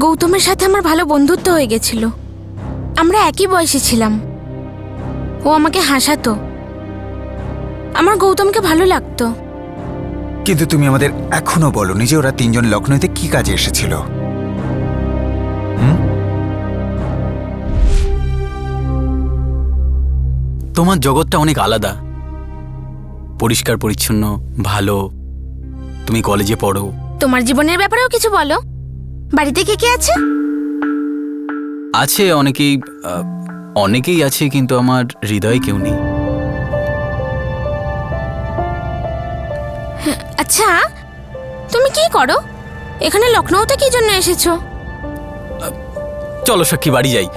গৌতমের সাথে আমার ভালো বন্ধুত্ব হয়ে গেছিল। আমরা একই বয়সে ছিলাম। ও আমাকে হাসাতো। আমার গৌতমকে ভালো লাগতো। কিন্তু তুমি আমাদের এখনো বলোনি যে ওরা তিনজন লখনৌতে কি কাজে এসেছিল। তোমার জগৎটা অনেক আলাদা, পরিষ্কার পরিচ্ছন্ন, ভালো। তুমি কলেজে পড়ো। তোমার জীবনের ব্যাপারেও কিছু বলো। বাড়িতে কে কে আছে? আছে অনেকেই আছে, কিন্তু আমার হৃদয়ে কেউ নেই। আচ্ছা, তুমি কি করো এখানে? লখনৌতে কি জন্য এসেছো? চলো সাক্ষী, বাড়ি যাই।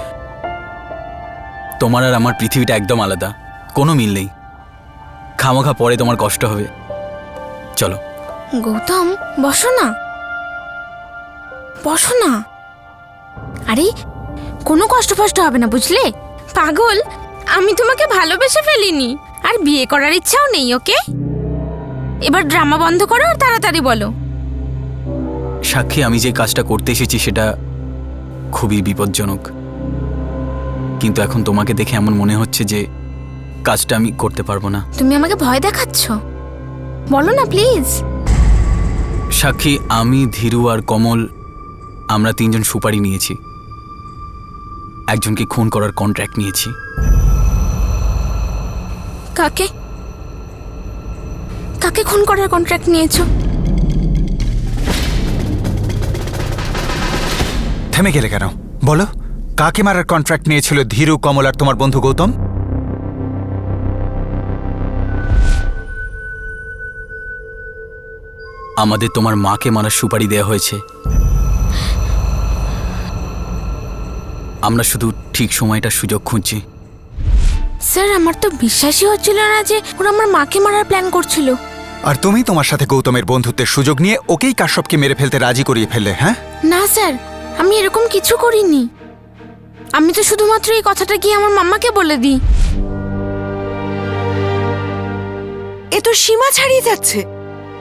তোমার আর আমার পৃথিবীটা একদম আলাদা, কোনো মিল নেই। খামোখা পরে তোমার কষ্ট হবে। চলো। গৌতম, বসো না, বসো না। আরে কোনো কষ্ট ফষ্ট হবে না, বুঝলে? পাগল, আমি তোমাকে ভালোবেসে ফেলিনি, আর বিয়ে করার ইচ্ছাও নেই। ওকে, এবার ড্রামা বন্ধ করো আর তাড়াতাড়ি বলো। সাক্ষী, আমি যে কাজটা করতে এসেছি সেটা খুবই বিপজ্জনক, কিন্তু এখন তোমাকে দেখে এমন মনে হচ্ছে যে কাজটা আমি করতে পারবো না। তুমি আমাকে ভয় দেখাচ্ছ? বলো না প্লিজ। সাক্ষী, আমি, ধীরু আর কমল, আমরা তিনজন সুপারি নিয়েছি। একজনকে খুন করার কন্ট্রাক্ট নিয়েছি। কাকে কাকে খুন করার কন্ট্রাক্ট নিয়েছো? থেমে গেলে কেন? বলো, কাকে মারার কন্ট্রাক্ট নিয়েছিল ধীরু, কমল আর তোমার বন্ধু গৌতম? আমাদের তোমার মাকে মারার সুপারি দেওয়া হয়েছে। আমরা শুধু ঠিক সময়টা সুযোগ খুঁজছি। স্যার, আমার তো বিশ্বাসই হচ্ছিল না যে ওরা আমার মাকে মারার প্ল্যান করছিল। আর তুমি তোমার সাথে গৌতমের বন্ধুত্বের সুযোগ নিয়ে ওকেই কাশ্যপকে মেরে ফেলতে রাজি করিয়ে ফেললে, হ্যাঁ? না স্যার, আমি এরকম কিছু করিনি। আমি তো শুধুমাত্র এই কথাটা গিয়ে আমার মাম্মাকে বলে দিই। এ তো সীমা ছাড়িয়ে যাচ্ছে।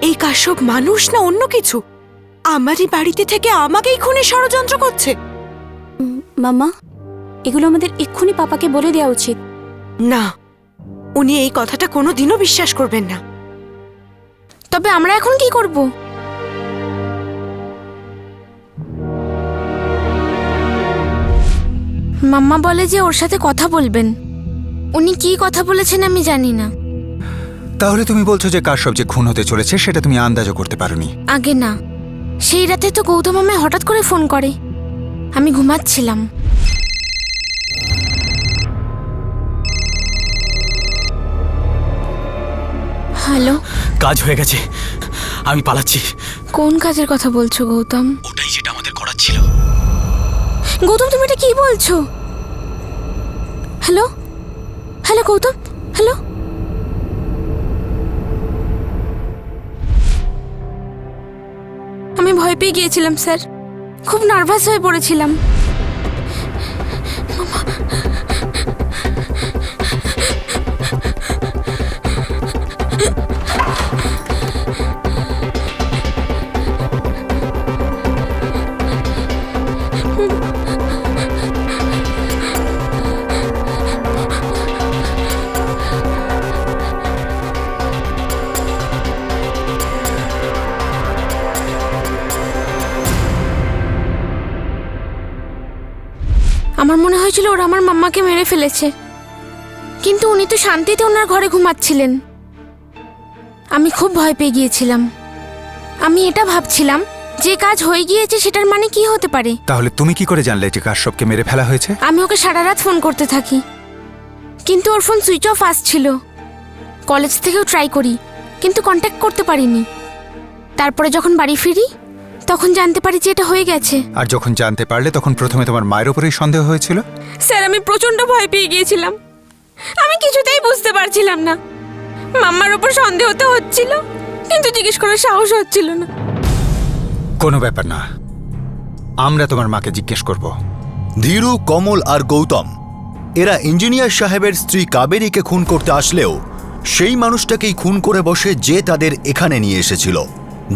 এই কাশ্যপ মানুষ না অন্য কিছু? আমারই বাড়িতে থেকে আমাকেই খুনে ষড়যন্ত্র করছে। মাম্মা, এগুলো আমাদের এক্ষুনি পাপাকে বলে দেওয়া উচিত। না, উনি এই কথাটা কোনোদিনও বিশ্বাস করবেন না। তবে আমরা এখন কি করব? মাম্মা বলে যে ওর সাথে কথা বলবেন। উনি কি কথা বলেছেন আমি জানি না। তাহলে তুমি বলছো যে কাশ্যপ যে খুন হতে চলেছে সেটা তুমি আন্দাজও করতে পারোনি? আগে না, সেই রাতে তো গৌতম আমায় হঠাৎ করে ফোন করে। আমি ঘুমাচ্ছিলাম। হ্যালো। কাজ হয়ে গেছে, আমি পালাচ্ছি। কোন কাজের কথা বলছো গৌতম? ওটাই যেটা আমাদের করার ছিল। গৌতম, তুমি এটা কি বলছো? Hello hello Gautam, hello. আমি ভয় পেয়ে গিয়েছিলাম স্যার, খুব নার্ভাস হয়ে পড়েছিলাম। আমার মনে হয়েছিল ওরা আমার মাম্মাকে মেরে ফেলেছে, কিন্তু উনি তো শান্তিতে ওনার ঘরে ঘুমাচ্ছিলেন। আমি খুব ভয় পেয়ে গিয়েছিলাম। আমি এটা ভাবছিলাম যে কাজ হয়ে গিয়েছে সেটার মানে কি হতে পারে। তাহলে তুমি কি করে জানলে যে কাশ্যপকে মেরে ফেলা হয়েছে? আমি ওকে সারা রাত ফোন করতে থাকি, কিন্তু ওর ফোন সুইচ অফ আসছিল। কলেজ থেকেও ট্রাই করি, কিন্তু কন্ট্যাক্ট করতে পারিনি। তারপরে যখন বাড়ি ফিরি তখন জানতে পারি যে এটা হয়ে গেছে। আর যখন জানতে পারলে তখন প্রথমে তোমার মায়ের উপরেই সন্দেহ হয়েছিল? স্যার, আমি প্রচন্ড ভয় পেয়ে গিয়েছিলাম। আমি কিছুতেই বুঝতে পারছিলাম না। মাম্মার উপর সন্দেহ তো হচ্ছিল, কিন্তু জিজ্ঞেস করার সাহস হচ্ছিল না। কোনো ব্যাপার না, আমরা তোমার মাকে জিজ্ঞেস করব। ধীরু, কমল আর গৌতম এরা ইঞ্জিনিয়ার সাহেবের স্ত্রী কাবেরীকে খুন করতে আসলেও সেই মানুষটাকেই খুন করে বসে যে তাদের এখানে নিয়ে এসেছিল।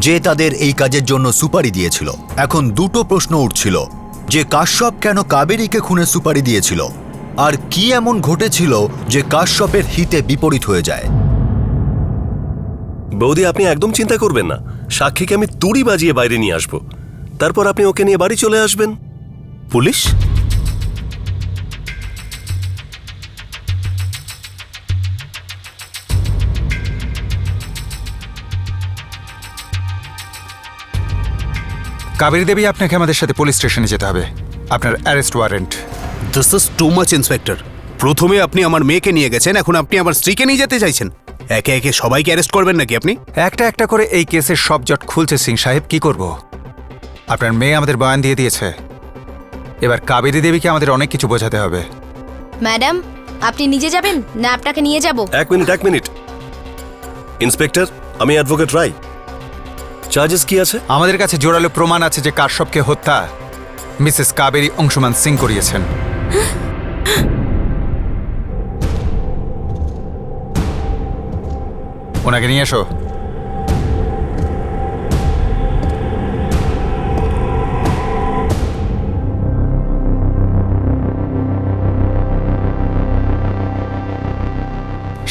যে তাদের এই কাজের জন্য সুপারি দিয়েছিল। এখন দুটো প্রশ্ন উঠছিল, যে কাশ্যপ কেন কাবেরীকে খুনের সুপারি দিয়েছিল, আর কি এমন ঘটেছিল যে কাশ্যপের হিতে বিপরীত হয়ে যায়। বৌদি, আপনি একদম চিন্তা করবেন না। সাক্ষীকে আমি তুড়ি বাজিয়ে বাইরে নিয়ে আসবো, তারপর আপনি ওকে নিয়ে বাড়ি চলে আসবেন। পুলিশ? কাবেরী দেবী, আপনাকে আমাদের সাথে পুলিশ স্টেশনে যেতে হবে। আপনার arrest warrant. This is too much inspector. প্রথমে আপনি আমার মেয়েকে নিয়ে গেছেন, এখন আপনি আমার স্ত্রীকে নিয়ে যেতে চাইছেন। একে একে সবাইকে অ্যারেস্ট করবেন নাকি আপনি? একটা একটা করে এই কেসের সব জট খুলছে সিং সাহেব। কি করব? আপনার মেয়ে আমাদের বয়ান দিয়ে দিয়েছে, এবার কাবেরী দেবীকে আমাদের অনেক কিছু বোঝাতে হবে। ম্যাডাম, আপনি নিজে যাবেন না আপনাকে নিয়ে যাব? এক মিনিট। ইন্সপেক্টর, আমি অ্যাডভোকেট রায়। চার্জেস কি আছে? আমাদের কাছে জোরালো প্রমাণ আছে যে কাশ্যপকে হত্যা মিসেস কাবেরী অংশুমান সিং করিয়েছেন। ওনাকে নিয়ে এসো।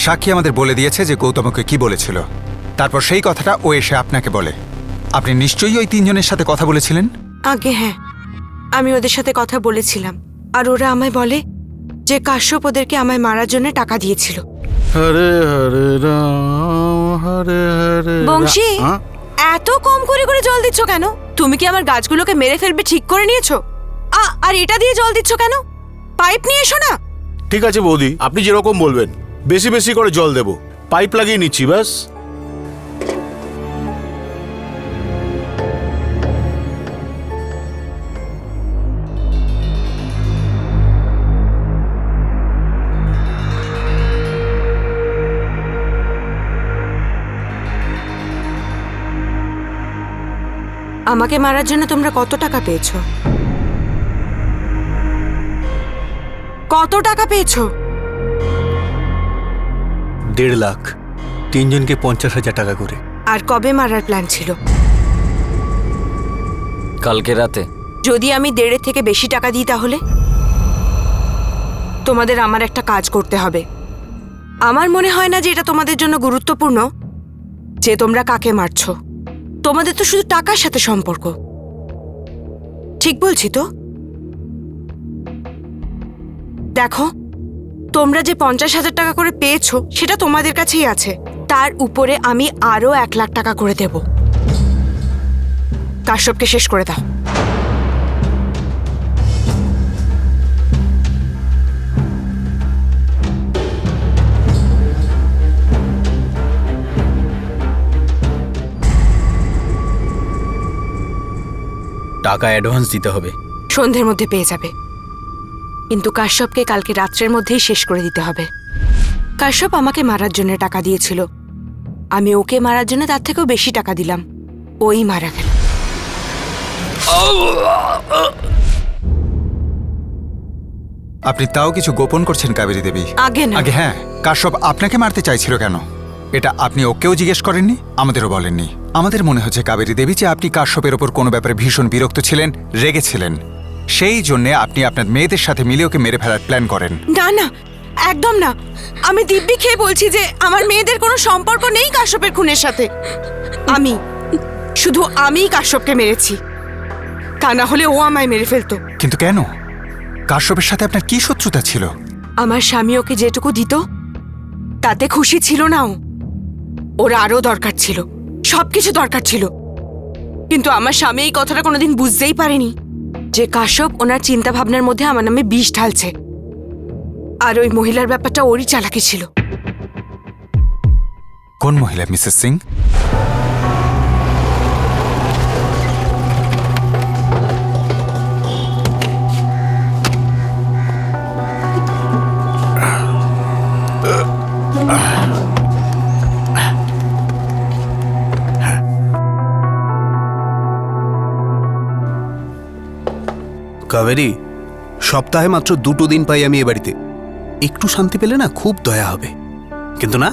সাক্ষী আমাদের বলে দিয়েছে যে গৌতমকে কি বলেছিল, তারপর সেই কথাটা ও এসে আপনাকে বলে। আপনি নিশ্চয়ই ওই তিনজনের সাথে কথা বলেছিলেন। আগে হ্যাঁ, আমি ওদের সাথে কথা বলেছিলাম, আর ওরা আমায় বলে যে কাশ্যপ ওদেরকে আমায় মারার জন্য টাকা দিয়েছিল। হরে হরে রাম হরে হরে বংশী, এত কম করে করে জল দিচ্ছ কেন? তুমি কি আমার গাছগুলোকে মেরে ফেলবে ঠিক করে নিয়েছো? আর এটা দিয়ে জল দিচ্ছ কেন? পাইপ নিয়ে এসো না। ঠিক আছে বৌদি, আপনি যেরকম বলবেন। বেশি বেশি করে জল দেব, পাইপ লাগিয়ে নিচ্ছি ব্যাস। আমাকে মারার জন্য তোমরা কত টাকা পেয়েছো? কত টাকা পেয়েছো? 1.5 লাখ, তিনজনকে 50,000 টাকা করে। আর কবে মারার প্ল্যান ছিল? কালকে রাতে। যদি আমি 1.5 থেকে বেশি টাকা দিই তাহলে? তোমাদের আমার একটা কাজ করতে হবে। আমার মনে হয় না যে এটা তোমাদের জন্য গুরুত্বপূর্ণ যে তোমরা কাকে মারছো। তোমাদের তো শুধু টাকার সাথে সম্পর্ক। ঠিক বলছি তো? দেখো, তোমরা যে 50,000 টাকা করে পেয়েছো সেটা তোমাদের কাছেই আছে, তার উপরে আমি আরো 1 লাখ টাকা করে দেব। কাশ্যপকে শেষ করে দাও। টাকা অ্যাডভান্স দিতে হবে। সন্ধ্যের মধ্যে পেয়ে যাবে, কিন্তু কাশ্যপকে কালকে রাত্রের মধ্যেই শেষ করে দিতে হবে। কাশ্যপ আমাকে মারার জন্য টাকা দিয়েছিল, আমি ওকে মারার জন্য তার থেকেও বেশি টাকা দিলাম, ওই মারা গেল। আপনি তাও কিছু গোপন করছেন কাবেরী দেবী। আগে না। আগে হ্যাঁ, কাশ্যপ আপনাকে মারতে চাইছিল কেন এটা আপনি ওকেও জিজ্ঞেস করেননি, আমাদেরও বলেননি। আমাদের মনে হচ্ছে কাবেরী দেবী যে আপনি কাশ্যপের ওপর কোনো ব্যাপারে ভীষণ বিরক্ত ছিলেন, রেগেছিলেন, সেই জন্য আপনি আপনার মেয়েদের সাথে মিলে ওকে মেরে ফেলার প্ল্যান করেন। না না, একদম না। আমি দিব্যি খেয়ে বলছি যে আমার মেয়েদের কোনো সম্পর্ক নেই কাশ্যপের খুনের সাথে। শুধু আমিই কাশ্যপকে মেরেছি, তা না হলে ও আমায় মেরে ফেলতো। কিন্তু কেন? কাশ্যপের সাথে আপনার কি শত্রুতা ছিল? আমার স্বামী ওকে যেটুকু দিত তাতে খুশি ছিল না ও। ওর আরো দরকার ছিল, সবকিছু দরকার ছিল, কিন্তু আমার স্বামী এই কথাটা কোনোদিন বুঝতেই পারেনি যে কাশ্যপ ওনার চিন্তা ভাবনার মধ্যে আমার নামে বিষ ঢালছে। আর ওই মহিলার ব্যাপারটা ওরই চালাকি ছিল। কোন মহিলা মিসেস সিং? কাবেরী, সপ্তাহে মাত্র 2 দিন পাই আমি এ বাড়িতে। একটু শান্তি পেলে না খুব দয়া হবে, কিন্তু না,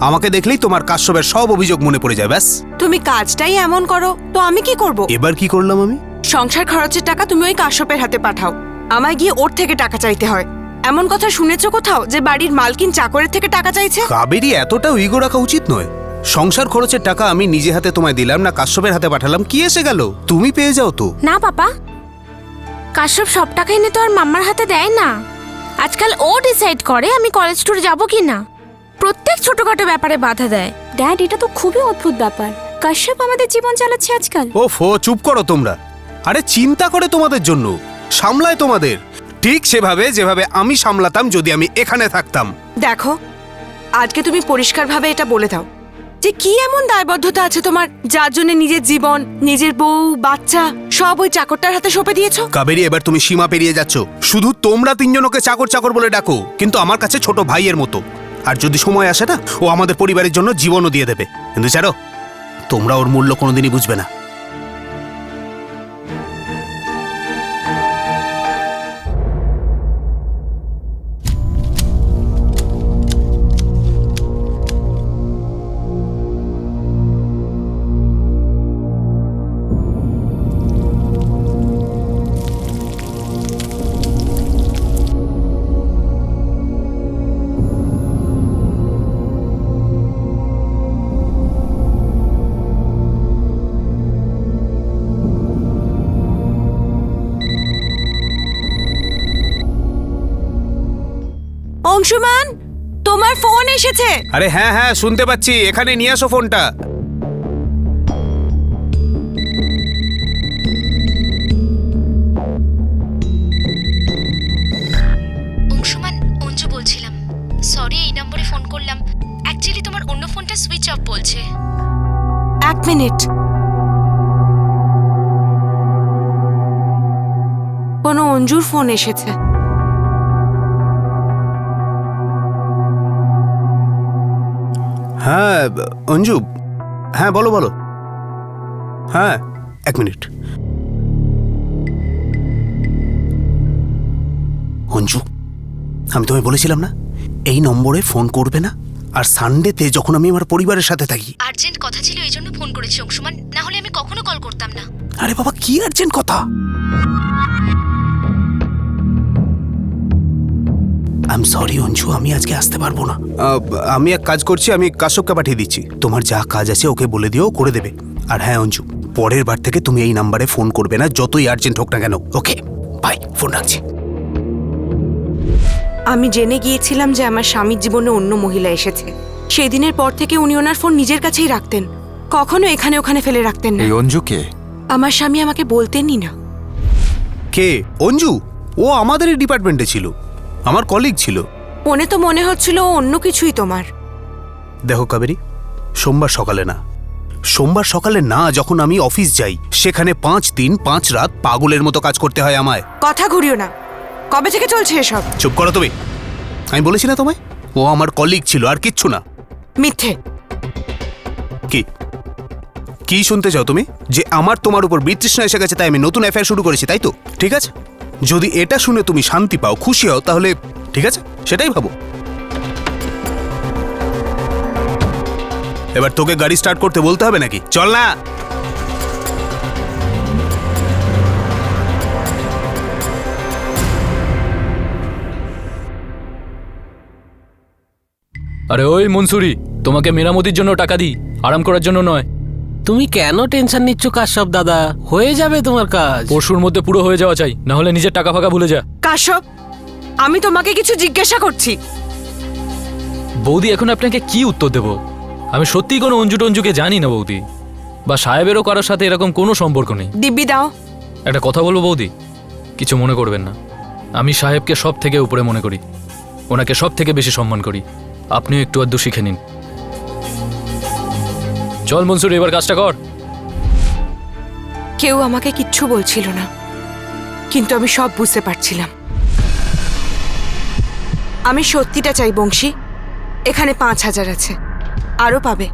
আমাকে দেখলেই তোমার কাশ্যপের সব অভিযোগ মনে পড়ে যায় ব্যাস। তুমি কাজটাই এমন করো তো আমি কি করব? এবার কি করলাম আমি? সংসার খরচের টাকা তুমি ওই কাশ্যপের হাতে পাঠাও, আমায় গিয়ে ওর থেকে টাকা চাইতে হয়। এমন কথা শুনেছো কোথাও যে বাড়ির মালকিন চাকরের থেকে টাকা চাইছে? কাবেরী, এতটাও ইগো রাখা উচিত নয়। সংসার খরচের টাকা আমি নিজে হাতে তোমায় দিলাম না কাশ্যপের হাতে পাঠালাম, কি এসে গেল? তুমি পেয়ে যাও তো। না পাপা, কাশ্যপ সব টাকা এনে তো আর মাম্মার হাতে দেয় না। আজকাল ও ডিসাইড করে আমি কলেজ ট্যুর যাব কি না। প্রত্যেক ছোটখাটো ব্যাপারে বাধা দেয়। ড্যাড, এটা তো খুবই অদ্ভুত ব্যাপার। কাশ্যপ আমাদের জীবন চালাচ্ছে আজকাল। ওফো, চুপ করো তোমরা। আরে চিন্তা করে তোমাদের জন্য, সামলায় তোমাদের, ঠিক সেভাবে যেভাবে আমি সামলাতাম যদি আমি এখানে থাকতাম। দেখো, আজকে তুমি পরিষ্কারভাবে এটা বলে দাও যে কি এমন দায়বদ্ধতা আছে তোমার যার জন্য নিজের জীবন, নিজের বউ, বাচ্চা সব ওই চাকরটার হাতে সঁপে দিয়েছো। কাবেরী, এবার তুমি সীমা পেরিয়ে যাচ্ছ। শুধু তোমরা তিনজন ওকে চাকর চাকর বলে ডাকো, কিন্তু আমার কাছে ছোট ভাইয়ের মতো। আর যদি সময় আসে না, ও আমাদের পরিবারের জন্য জীবনও দিয়ে দেবে। কিন্তু ছাড়ো, তোমরা ওর মূল্য কোনোদিনই বুঝবে না। অংশুমান, তোমার ফোন এসেছে। আরে হ্যাঁ হ্যাঁ, শুনতে পাচ্ছি। এখানে নিয়ে আসো ফোনটা। অংশুমান, অঞ্জু বলছিলাম। সরি এই নম্বরে ফোন করলাম। অ্যাকচুয়ালি তোমার অন্য ফোনটা সুইচ অফ বলছে। এক মিনিট, কোনো অঞ্জুর ফোন এসেছে। হ্যাঁ অঞ্জু, হ্যাঁ বলো বলো। হ্যাঁ, এক মিনিট। অঞ্জু, আমি তোমায় বলেছিলাম না এই নম্বরে ফোন করবে না, আর সানডেতে যখন আমি আমার পরিবারের সাথে থাকি। আর্জেন্ট কথা ছিল এই জন্য ফোন করেছি অংশুমান, না হলে আমি কখনো কল করতাম না। আরে বাবা, কি আর্জেন্ট কথা? আই এম সরি অঞ্জু, আমি আজকে আসতে পারবো না। আমি এক কাজ করছি, আমি কাশ্যপকে পাঠিয়ে দিচ্ছি। তোমার যা কাজ আছে ওকে বলে দিও, করে দেবে। আর হ্যাঁ অঞ্জু, পরের বার থেকে তুমি এই নাম্বারে ফোন করবে না, যতই আর্জেন্ট হোক না কেন। ওকে বাই, ফোন রাখছি। আমি জেনে গিয়েছিলাম যে আমার স্বামীর জীবনে অন্য মহিলা এসেছে। সেই দিনের পর থেকে উনি ওনার ফোন নিজের কাছেই রাখতেন, কখনো এখানে ওখানে ফেলে রাখতেন না। এই অঞ্জুকে আমার স্বামী আমাকে বলতেনই না। কে অঞ্জু? ও আমাদেরই ডিপার্টমেন্টে ছিল, আমার কলিগ ছিল। মনে তো মনে হচ্ছিল ও অন্য কিছুই তোমার। দেখো কাবেরী, সোমবার সকালে না, সোমবার সকালে না, যখন আমি অফিস যাই সেখানে 5 দিন 5 রাত পাগলের মতো কাজ করতে হয় আমায়। কথা ঘুরিও না, কবে থেকে চলছে এসব? চুপ করো তুমি। আমি বলেছি না তোমায় ও আমার কলিগ ছিল, আর কিচ্ছু না। মিথ্যে। কি কি শুনতে চাও তুমি? যে আমার তোমার উপর বিতৃষ্ণা এসে গেছে তাই আমি নতুন অ্যাফেয়ার শুরু করেছি, তাই তো? ঠিক আছে, যদি এটা শুনে তুমি শান্তি পাও, খুশি হও, তাহলে ঠিক আছে, সেটাই ভাবো। এবার তোকে গাড়ি স্টার্ট করতে বলতে হবে নাকি? চল না। আরে ওই মনসুরি, তোমাকে মেরামতির জন্য টাকা দিই, আরাম করার জন্য নয়। তুমি কেন টেনশন নিচ্ছ কাশ্যপ দাদা? হয়ে যাবে তোমার কাজ। পরশুর মধ্যে পুরো হয়ে যাওয়া চাই, না হলে নিজের টাকা ফাঁকা ভুলে যা। কাশ্যপ, আমি তোমাকে কিছু জিজ্ঞাসা করছি। বৌদি, এখন আপনাকে কি উত্তর দেব? আমি সত্যিই কোনো অঞ্জু টঞ্জুকে জানি না বৌদি, বা সাহেবেরও কারোর সাথে এরকম কোনো সম্পর্ক নেই। দিব্যি দাও। একটা কথা বলবো বৌদি, কিছু মনে করবেন না। আমি সাহেবকে সব থেকে উপরে মনে করি, ওনাকে সব থেকে বেশি সম্মান করি। আপনিও একটু আধটু শিখে নিন। চল মনসুর, এবার কাজটা কর। কেউ আমাকে কিচ্ছু বলছিল না, কিন্তু আমি সব বুঝতে পারছিলাম। আমি সত্যিটা চাই বংশী। এখানে 5,000 আছে, আরো পাবে,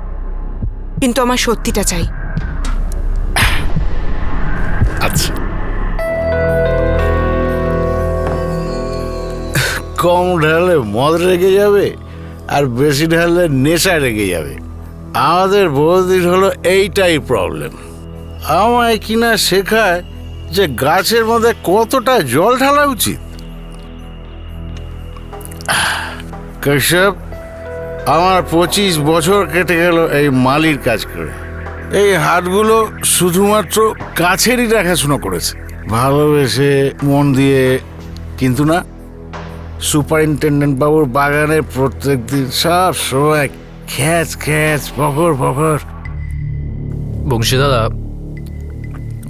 কিন্তু আমার সত্যিটা চাই। আচ্ছা, কম ঢালে মদ রেগে যাবে, আর বেশি ঢাললে নেশা রেগে যাবে। আমাদের বৌদির হলো এইটাই প্রবলেম। আমায় কিনা শেখায় যে গাছের মধ্যে কতটা জল ঢালা উচিত। কাশ্যপ, আমার 25 বছর কেটে গেল এই মালির কাজ করে। এই হাটগুলো শুধুমাত্র গাছেরই দেখাশোনা করেছে, ভালোবেসে মন দিয়ে। কিন্তু না, সুপারিনটেন্ডেন্ট বাবুর বাগানে প্রত্যেক দিন সব সময় খ্যাচ খ্যাচ পকর পকর। বংশী দাদা,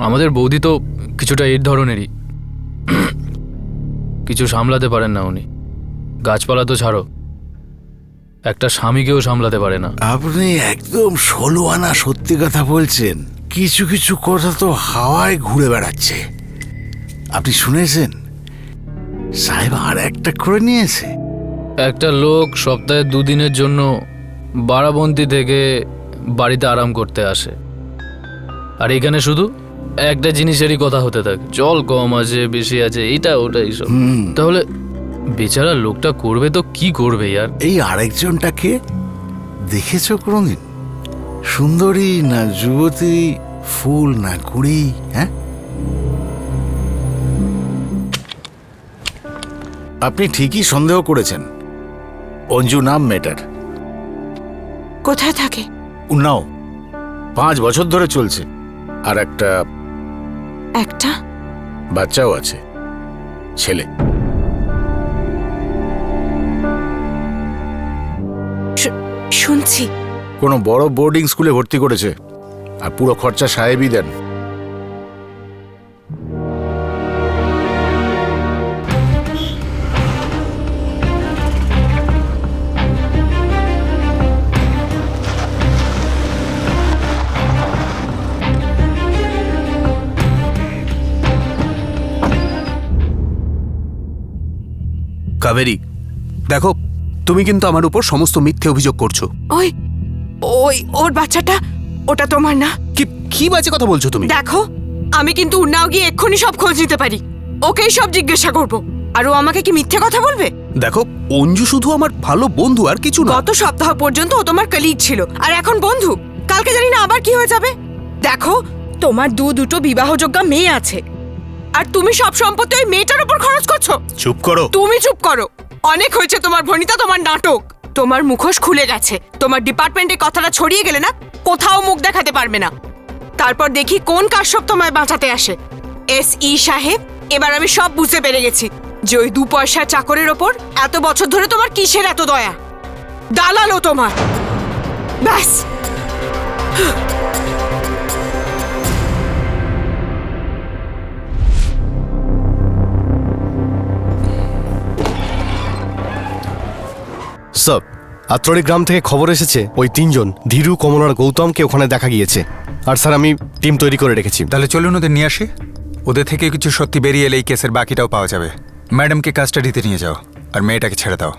আমাদের বৌদি তো কিছুটা এই ধরনেরই। কিছু সামলাতে পারেন না উনি। গাছপালা তো ছাড়ো, একটা স্বামীকেও সামলাতে পারে না। আপনি একদম 16 আনা সত্যি কথা বলছেন। কিছু কিছু কথা তো হাওয়ায় ঘুরে বেড়াচ্ছে। আপনি শুনেছেন সাহেব আর একটা করে নিয়েছে? একটা লোক সপ্তাহে 2 দিনের জন্য বারাবন্তী থেকে বাড়িতে আরাম করতে আসে, আর এখানে শুধু একটা জিনিসেরই কথা হতে থাকে, জল কম আছে, বেশি আছে, এটা ওটা এইসব। তাহলে বেচারা লোকটা করবে তো কি করবে ইয়ার? এই আরেকজনটাকে দেখেছো কোনদিন? সুন্দরী না যুবতী, ফুল না কুড়ি? হ্যাঁ, আপনি ঠিকই সন্দেহ করেছেন। অঞ্জু নাম মেয়েটার। কোথায় থাকে? উন্নাও 5 বছর ধরে চলছে, আর একটা বাচ্চাও আছে, ছেলে। শুনছি কোনো বড় বোর্ডিং স্কুলে ভর্তি করেছে, আর পুরো খরচা সাহেবই দেন। কাবেরী, দেখো, তুমি কিন্তু আমার উপর সমস্ত মিথ্যে অভিযোগ করছো। ওই ওই ওর বাচ্চাটা, ওটা তোমার না? কি বাজে কথা বলছো তুমি? দেখো, আমি কিন্তু উন্নাও গিয়ে এক্ষুনি সব খোঁজ নিতে পারি, ওকেই সব জিজ্ঞাসা করব। আর ও আমাকে কি মিথ্যে কথা বলবে? দেখো, অঞ্জু শুধু আমার ভালো বন্ধু, আর কিছু না। গত সপ্তাহ পর্যন্ত ও তোমার কলিগ ছিল, আর এখন বন্ধু। কালকে জানি না আবার কি হয়ে যাবে। দেখো, তোমার দুটো বিবাহযোগ্য মেয়ে আছে, আর তুমি সব সম্পত্তি ওই মেয়েটার উপর খরচ করছো। চুপ করো। তুমি চুপ করো। অনেক হয়েছে তোমার ভনিতা, তোমার নাটক। তোমার মুখোশ খুলে গেছে। তোমার ডিপার্টমেন্টে কথাটা ছড়িয়ে গেলে না, কোথাও মুখ দেখাতে পারবে না। তারপর দেখি কোন কাশ্যপ তোমায় বাঁচাতে আসে। SE সাহেব, এবার আমি সব বুঝতে পেরে গেছি যে ওই 2 পয়সার চাকরের ওপর এত বছর ধরে তোমার কিসের এত দয়া। দালালো তোমার, ব্যাস। স্যার, আত্রড়ি গ্রাম থেকে খবর এসেছে ওই 3 জন ধীরু, কমল আর গৌতমকে ওখানে দেখা গিয়েছে। আর স্যার, আমি টিম তৈরি করে রেখেছি। তাহলে চলুন ওদের নিয়ে আসি। ওদের থেকে কিছু সত্যি বেরিয়ে এলে এই কেসের বাকিটাও পাওয়া যাবে। ম্যাডামকে কাস্টাডিতে নিয়ে যাও, আর মেয়েটাকে ছেড়ে দাও।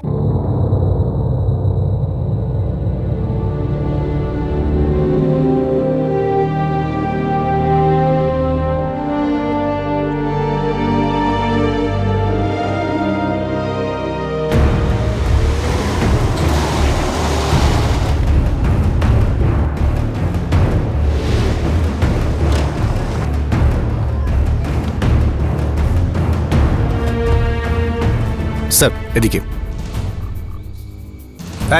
স্যার, এদিকে।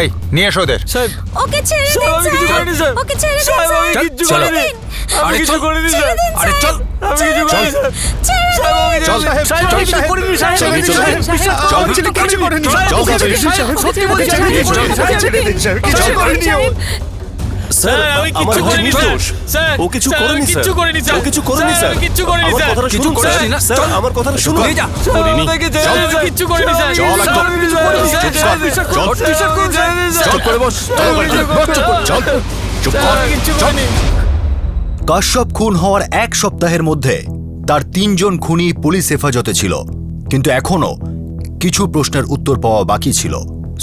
এই নিয়ে এসো ওদের। ওকে ছেড়ে দিন স্যার, ওকে ছেড়ে দিন স্যার, আমি কিছু করিনি, আমি কিছু করিনি স্যার, আরে চল, আমি কিছু করিনি স্যার, চল সাহেব, চল কিছু করিনি স্যার, চল কিছু করিনি স্যার, সত্যি বলছি, ছেড়ে দিন স্যার, কিছু করিনি স্যার। আমি কিছু করিনি স্যার, ও কিছু করেনি স্যার, কিছু করিনি স্যার, ও কিছু করেনি স্যার, কিছু করিনি স্যার, আমার কথাটা শুনুন স্যার, আমার কথাটা শুনুন। করিনি, কিছু করিনি স্যার, চল চল করে বস, চল চুপ কর, কিছু করিনি। কাশ্যপ খুন হওয়ার 1 সপ্তাহের মধ্যে তার 3 জন খুনি পুলিশ হেফাজতে ছিল, কিন্তু এখনো কিছু প্রশ্নের উত্তর পাওয়া বাকি ছিল।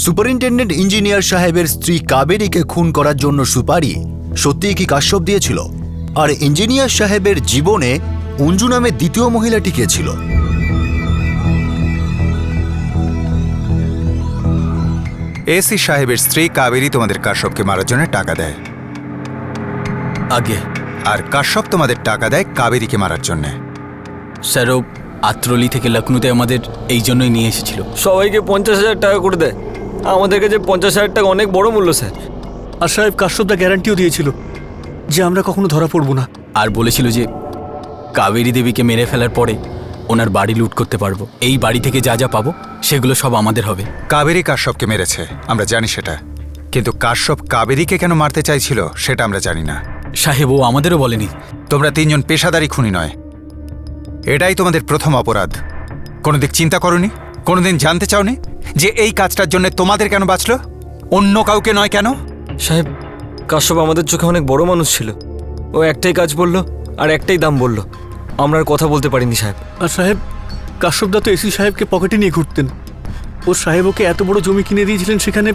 সুপারিনটেন্ডেন্ট ইঞ্জিনিয়ার সাহেবের স্ত্রী কাবেরীকে খুন করার জন্য সুপারি সত্যিই কি কাশ্যপ দিয়েছিল? আর ইঞ্জিনিয়ার সাহেবের জীবনে অঞ্জু নামে দ্বিতীয় মহিলাটি কে ছিল? এসি সাহেবের স্ত্রী কাবেরী তোমাদের কাশ্যপকে মারার জন্য টাকা দেয়, আগে আর কাশ্যপ তোমাদের টাকা দেয় কাবেরীকে মারার জন্য। স্যার ও আত্রলি থেকে লখনৌতে আমাদের এই জন্যই নিয়ে এসেছিল। সবাইকে 50,000 টাকা করে দেয়, আমাদের কাছে 50,000 টাকা অনেক বড় মূল্য স্যার। আর সাহেব কাশ্যপদা গ্যারান্টিও দিয়েছিল যে আমরা কখনো ধরা পড়বো না, আর বলেছিল যে কাবেরী দেবীকে মেরে ফেলার পরে ওনার বাড়ি লুট করতে পারবো, এই বাড়ি থেকে যা যা পাবো সেগুলো সব আমাদের হবে। কাবেরী কাশ্যপকে মেরেছে, আমরা জানি সেটা, কিন্তু কাশ্যপ কাবেরীকে কেন মারতে চাইছিল সেটা আমরা জানি না। সাহেব ও আমাদেরও বলেনি। তোমরা তিনজন পেশাদারি খুনি নয়, এটাই তোমাদের প্রথম অপরাধ। কোনোদিন চিন্তা করনি, কোনোদিন জানতে চাওনি যে এই কাজটার জন্য তোমাদের কেন বাঁচলো, অন্য কাউকে নয় কেন? সাহেব, কাশ্যপ আমাদের চোখে অনেক বড় মানুষ ছিল। ও একটাই কাজ বললো আর একটাই দাম বললো, আমরা আর কথা বলতে পারিনি সাহেব। আর সাহেব কাশ্যপদা তো এসি সাহেবকে পকেটে নিয়ে ঘুরতেন। ও সাহেব ওকে এত বড় জমি কিনে দিয়েছিলেন, সেখানে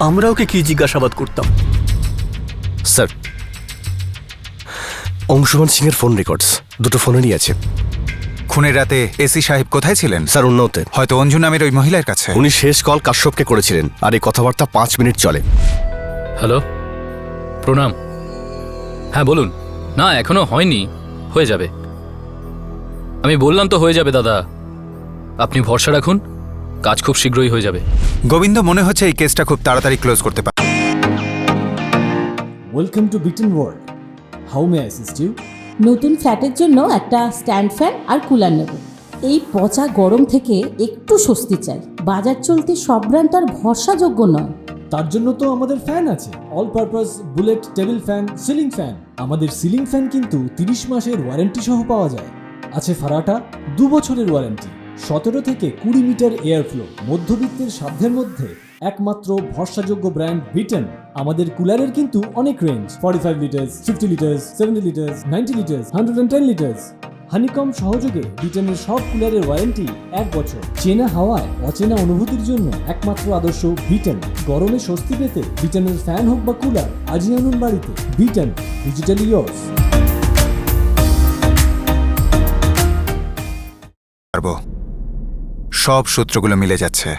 আমরা ওকে কি জিজ্ঞাসাবাদ করতাম? স্যার, অংশুমান সিং এর ফোন রেকর্ডস দুটো ফোনেরই আছে। খুনের রাতে এসি সাহেব কোথায় ছিলেন? স্যার উন্নতে, হয়তো অঞ্জু নামের ওই মহিলার কাছে। উনি শেষ কল কাশ্যপকে করেছিলেন, আর এই কথাবার্তা 5 মিনিট চলে। হ্যালো, প্রণাম। হ্যাঁ বলুন। না এখনো হয়নি, হয়ে যাবে। আমি বললাম তো হয়ে যাবে দাদা, আপনি ভরসা রাখুন, কাজ খুব শীঘ্রই হয়ে যাবে। গোবিন্দ, মনে হচ্ছে এই কেসটা খুব তাড়াতাড়ি ক্লোজ করতে পারে। ওয়েলকাম টু বিটেন world, how may I assist you? নতুন ফ্ল্যাটের জন্য একটা স্ট্যান্ড ফ্যান আর কুলার নেব। এই পচা গরম থেকে একটু স্বস্তি চাই। বাজার চলতে সব ব্র্যান্ড আর ভরসাযোগ্য নয়। তার জন্য তো আমাদের ফ্যান আছে, all purpose bullet table fan, ceiling fan. আমাদের সিলিং ফ্যান কিন্তু 30 মাসের ওয়ারেন্টি সহ পাওয়া যায়। আছে ফারাটা 2 বছরের ওয়ারেন্টি, 17 থেকে 20 মিটার এয়ার ফ্লো, মধ্যবিত্তের সাধ্যের মধ্যে একমাত্র ভরসাযোগ্য ব্র্যান্ড বিটেন। আমাদের কুলারের কিন্তু অনেক range, 45 litres, 50 litres, 70 litres, 90 litres, 110 litres. Honeycomb সহযোগে বিটেনের সব কুলারের ওয়ারেন্টি 1 বছর। চেনা হাওয়ায় অচেনা অনুভূতির জন্য একমাত্র আদর্শ বিটেন। গরমে স্বস্তি পেতে বিটেনের ফ্যান হোক বা কুলার আজই আনুন বাড়িতে। Beaten, digitally yours. সব সূত্রগুলো মিলে যাচ্ছে।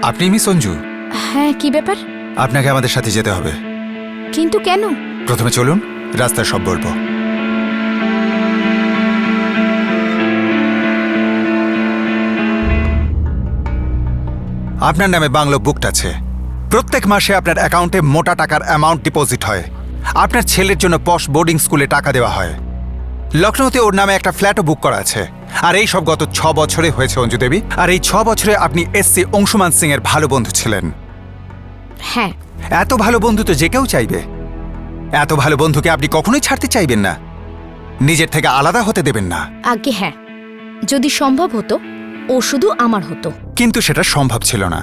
আপনি মিস অঞ্জু? হ্যাঁ, কি ব্যাপার? আপনাকে আমাদের সাথে যেতে হবে। কিন্তু কেন? প্রথমে চলুন, রাস্তায় সব বলবো। আপনার নামে বাংলো বুকড আছে। প্রত্যেক মাসে আপনার অ্যাকাউন্টে মোটা টাকার অ্যামাউন্ট ডিপোজিট হয়। আপনার ছেলের জন্য পশ বোর্ডিং স্কুলে টাকা দেওয়া হয়। লখনৌতে ওর নামে একটা ফ্ল্যাটও বুক করা আছে। আর এই সব গত 6 বছরে হয়েছে অঞ্জু দেবী। আর এই 6 বছরে আপনি এসসি অংশুমান সিং এর ভালো বন্ধু ছিলেন। হ্যাঁ। এত ভালো বন্ধু তো যে কেউ চাইবে। এত ভালো বন্ধুকে আপনি কখনোই ছাড়তে চাইবেন না, নিজের থেকে আলাদা হতে দেবেন না। আগে হ্যাঁ, যদি সম্ভব হতো ও শুধু আমার হতো। কিন্তু সেটা সম্ভব ছিল না।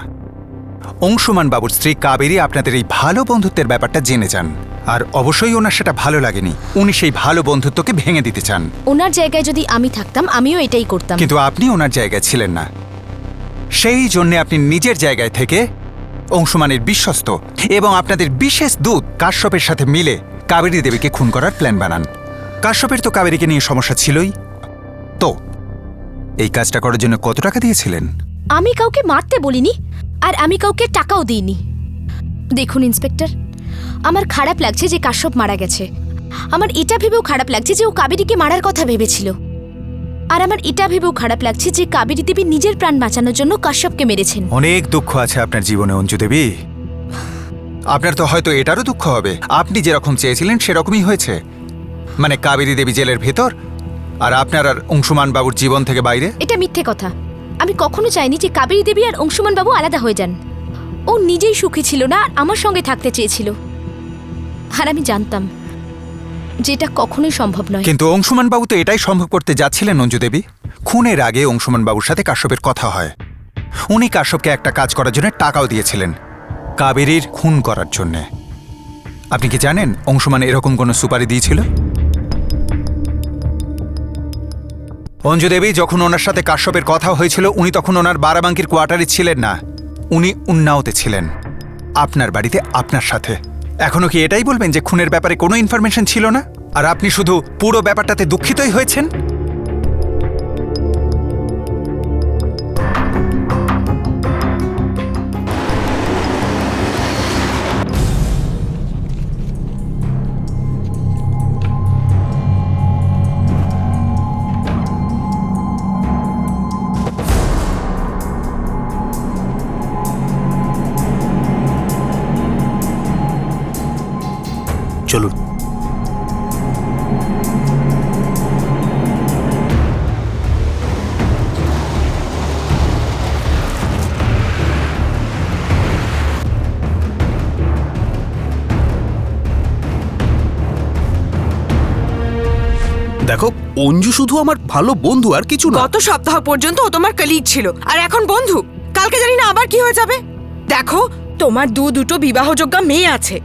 অংশুমান বাবুর স্ত্রী কাবেরী আপনাদের এই ভালো বন্ধুত্বের ব্যাপারটা জেনে যান, আর অবশ্যই ওনার সেটা ভালো লাগেনি। উনি সেই ভালো বন্ধুত্বকে ভেঙে দিতে চান। ওনার জায়গায় যদি আমি থাকতাম আমিও এটাই করতাম। কিন্তু আপনি ওনার জায়গায় ছিলেন না, সেই জন্য আপনি নিজের জায়গায় থেকে অংশুমানের বিশ্বস্ত এবং আপনাদের বিশেষ দূত কাশ্যপের সাথে মিলে কাবেরী দেবীকে খুন করার প্ল্যান বানান। কাশ্যপের তো কাবেরীকে নিয়ে সমস্যা ছিলই। তো এই কাজটা করার জন্য কত টাকা দিয়েছিলেন? আমি কাউকে মারতে বলিনি, আর আমি কাউকে টাকাও দিইনি। দেখুন ইন্সপেক্টর, আমার খারাপ লাগছে যে কাশ্যপ মারা গেছে। আমার এটা ভেবেও খারাপ লাগছে যে ও কাবেরীকে মারার কথা ভেবেছিল। আর আমার এটা ভেবেও খারাপ লাগছে যে কাবেরী দেবী নিজের প্রাণ বাঁচানোর জন্য কাশ্যপকে মেরেছেন। অনেক দুঃখ আছে আপনার জীবনে অঞ্জু দেবী। আপনার তো হয়তো এটারও দুঃখ হবে, আপনি যেরকম চেয়েছিলেন সেরকমই হয়েছে। মানে কাবেরী দেবী জেলের ভেতর, আর আপনার আর অংশুমান বাবুর জীবন থেকে বাইরে। এটা মিথ্যে কথা। আমি কখনো চাইনি যে কাবেরী দেবী আর অংশুমান বাবু আলাদা হয়ে যান। ও নিজেই সুখী ছিল না আর আমার সঙ্গে থাকতে চেয়েছিল। আর আমি জানতাম যেটা কখনোই সম্ভব নয়। কিন্তু অংশুমান বাবু তো এটাই সম্ভব করতে যাচ্ছিলেন অঞ্জু দেবী। খুনের আগে অংশুমান বাবুর সাথে কাশ্যপের কথা হয়। উনি কাশ্যপকে একটা কাজ করার জন্য টাকাও দিয়েছিলেন, কাবেরীর খুন করার জন্যে। আপনি কি জানেন অংশুমান এরকম কোনো সুপারি দিয়েছিল? অঞ্জু দেবী, যখন ওনার সাথে কাশ্যপের কথা হয়েছিল উনি তখন ওনার বারাবাঙ্কির কোয়ার্টারে ছিলেন না, উনি উন্নাওতে ছিলেন, আপনার বাড়িতে আপনার সাথে। এখনো কি এটাই বলবেন যে খুনের ব্যাপারে কোনো ইনফরমেশন ছিল না, আর আপনি শুধু পুরো ব্যাপারটাতে দুঃখিতই হয়েছেন? চলুন। দেখো, অঞ্জু শুধু আমার ভালো বন্ধু, আর কিছু না। গত সপ্তাহ পর্যন্ত ও তোমার কলিগ ছিল, আর এখন বন্ধু। কালকে জানি না আবার কি হয়ে যাবে। দেখো, তোমার দুটো বিবাহযোগ্য মেয়ে আছে,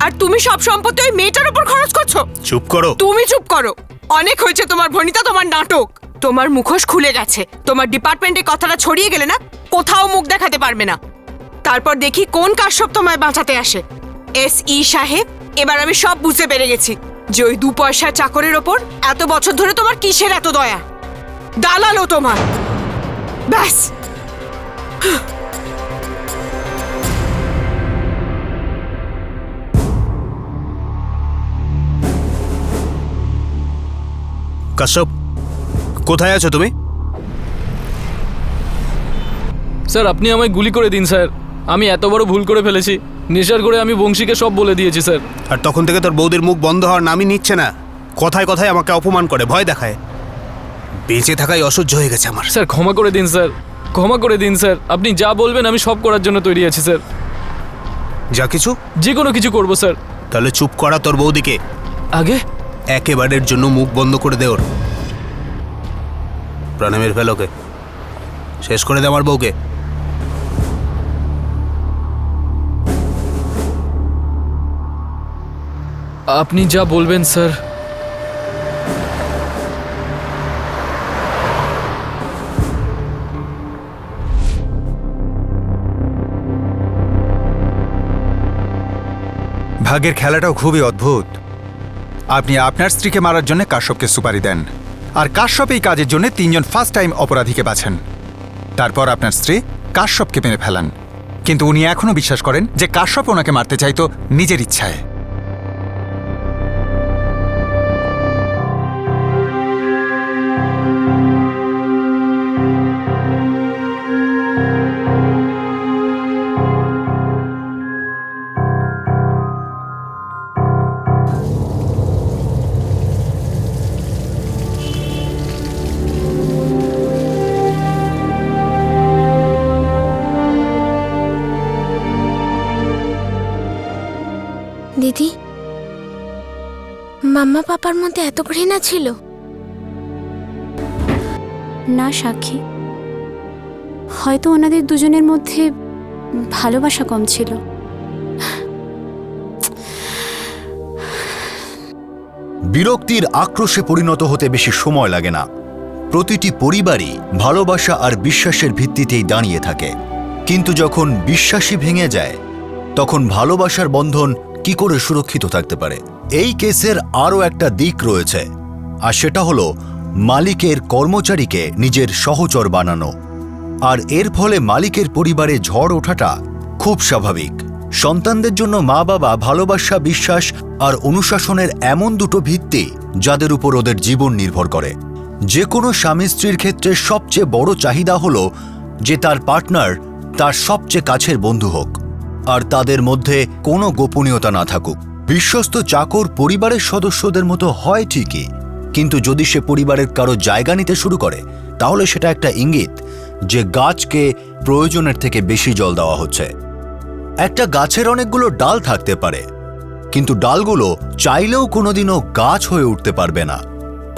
আর তুমি সব সম্পত্তি ওই মেয়েটার উপর খরচ করছো। চুপ করো। তুমি চুপ করো। অনেক হয়েছে তোমার ভনিতা, তোমার নাটক। তোমার মুখোশ খুলে গেছে। তোমার ডিপার্টমেন্টে কথাটা ছড়িয়ে গেলে না, কোথাও মুখ দেখাতে পারবে না। তারপর দেখি কোন কাশ্যপ তোমায় বাঁচাতে আসে। SE সাহেব, এবার আমি সব বুঝতে পেরে গেছি যে ওই 2 পয়সার চাকরের ওপর এত বছর ধরে তোমার কিসের এত দয়া। দালালো তোমার, ব্যাস। কাশ্যপ, কোথায় আছো তুমি? স্যার আপনি আমায় গুলি করে দিন স্যার, আমি এত বড় ভুল করে ফেলেছি। নেশার করে আমি বংশীকে সব বলে দিয়েছি স্যার। আর তখন থেকে তোর বৌদির মুখ বন্ধ হওয়ার নামই নিচ্ছে না। কথায় কথায় আমাকে অপমান করে, ভয় দেখায়। বেঁচে থাকাই অসহ্য হয়ে গেছে আমার। স্যার ক্ষমা করে দিন স্যার, ক্ষমা করে দিন স্যার। আপনি যা বলবেন আমি সব করার জন্য তৈরি আছি স্যার। যা কিছু? যে কোনো কিছু করবো স্যার। তাহলে চুপ করা তোর বৌদিকে। আগে একেবারের জন্য মুখ বন্ধ করে দে ওর। প্রাণে মেরে ফেল ওকে, শেষ করে দে আমার বউকে। আপনি যা বলবেন স্যার। ভাগ্যের খেলাটাও খুবই অদ্ভুত। আপনি আপনার স্ত্রীকে মারার জন্য কাশ্যপকে সুপারি দেন, আর কাশ্যপ এই কাজের জন্য 3 জন ফার্স্ট টাইম অপরাধীকে বাছেন। তারপর আপনার স্ত্রী কাশ্যপকে মেরে ফেলান, কিন্তু উনি এখনো বিশ্বাস করেন যে কাশ্যপ ওনাকে মারতে চাইতো নিজের ইচ্ছায়। দিদি, মাম্মা পাপার মধ্যে এত ঘৃণা ছিল? না সাক্ষী, হয়তো ওনাদের দুজনের মধ্যে ভালোবাসা কম ছিল। বিরক্তির আক্রোশে পরিণত হতে বেশি সময় লাগে না। প্রতিটি পরিবারই ভালোবাসা আর বিশ্বাসের ভিত্তিতেই দাঁড়িয়ে থাকে, কিন্তু যখন বিশ্বাসই ভেঙে যায় তখন ভালোবাসার বন্ধন কি করে সুরক্ষিত থাকতে পারে? এই কেসের আরও একটা দিক রয়েছে, আর সেটা হলো মালিকের কর্মচারীকে নিজের সহচর বানানো। আর এর ফলে মালিকের পরিবারে ঝড় ওঠাটা খুব স্বাভাবিক। সন্তানদের জন্য মা বাবা ভালোবাসা, বিশ্বাস আর অনুশাসনের এমন দুটো ভিত্তি যাদের উপর ওদের জীবন নির্ভর করে। যে কোনো স্বামী স্ত্রীর ক্ষেত্রে সবচেয়ে বড় চাহিদা হলো যে তার পার্টনার তার সবচেয়ে কাছের বন্ধু হোক, আর তাদের মধ্যে কোনো গোপনীয়তা না থাকুক। বিশ্বস্ত চাকর পরিবারের সদস্যদের মতো হয় ঠিকই, কিন্তু যদি সে পরিবারের কারো জায়গা নিতে শুরু করে তাহলে সেটা একটা ইঙ্গিত যে গাছকে প্রয়োজনের থেকে বেশি জল দেওয়া হচ্ছে। একটা গাছের অনেকগুলো ডাল থাকতে পারে, কিন্তু ডালগুলো চাইলেও কোনোদিনও গাছ হয়ে উঠতে পারবে না।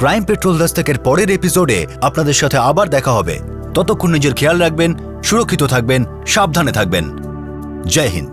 ক্রাইম পেট্রোল দস্তকের পরের এপিসোডে আপনাদের সাথে আবার দেখা হবে। ততক্ষণ নিজের খেয়াল রাখবেন, সুরক্ষিত থাকবেন, সাবধানে থাকবেন। জয় হিন্দ।